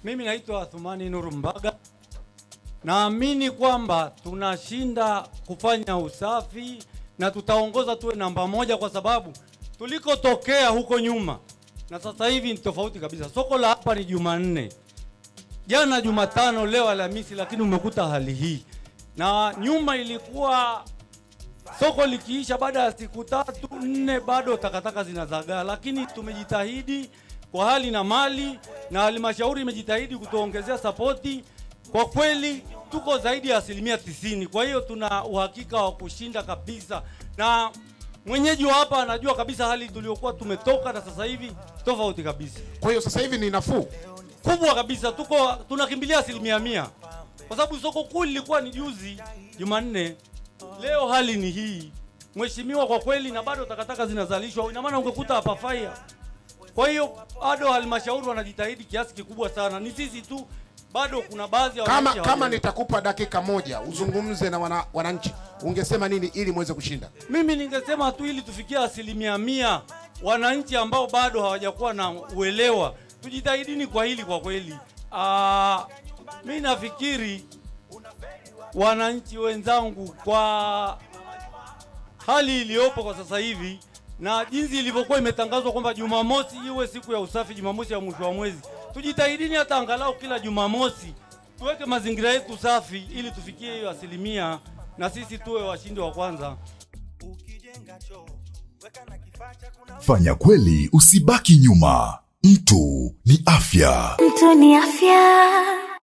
Mimi naitwa Athumani Nurumbaga. Naamini kwamba tunashinda kufanya usafi na tutaongoza tuwe namba moja, kwa sababu tulikotokea huko nyuma na sasa hivi ni tofauti kabisa. Soko la hapa ni Jumanne, jana Jumatano, leo Alhamisi, lakini umekuta hali hii. Na nyuma ilikuwa soko likiisha baada ya siku 3-4 bado takataka zinazagaa, lakini tumejitahidi kwa hali na mali, na halmashauri imejitahidi kutuongezea sapoti. Kwa kweli tuko zaidi ya 90%. Kwa hiyo tuna uhakika wa kushinda kabisa, na mwenyeji wa hapa anajua kabisa hali tuliyokuwa tumetoka na sasa hivi tofauti kabisa. Kwa hiyo sasa hivi ni nafuu kubwa kabisa, tunakimbilia 100%, kwa sababu soko kuu lilikuwa ni juzi Jumanne, leo hali ni hii mheshimiwa, kwa kweli, na bado takataka zinazalishwa. Ina maana ungekuta hapa fire. Kwa hiyo bado halmashauri wanajitahidi kiasi kikubwa sana, ni sisi tu bado kuna baadhi ya kama nitakupa dakika moja uzungumze na wananchi, ungesema nini ili muweze kushinda? Mimi ningesema tu ili tufikie 100%, wananchi ambao bado hawajakuwa na uelewa, tujitahidini kwa hili kwa kweli. Mimi nafikiri wananchi wenzangu, kwa hali iliyopo kwa sasa hivi na jinsi ilivyokuwa imetangazwa kwamba Jumamosi iwe siku ya usafi, Jumamosi ya mwisho wa mwezi, tujitahidini hata angalau kila Jumamosi tuweke mazingira yetu safi ili tufikie hiyo 100% na sisi tuwe washindi wa kwanza. Fanya kweli, usibaki nyuma. Mtu ni afya. Mtu ni afya.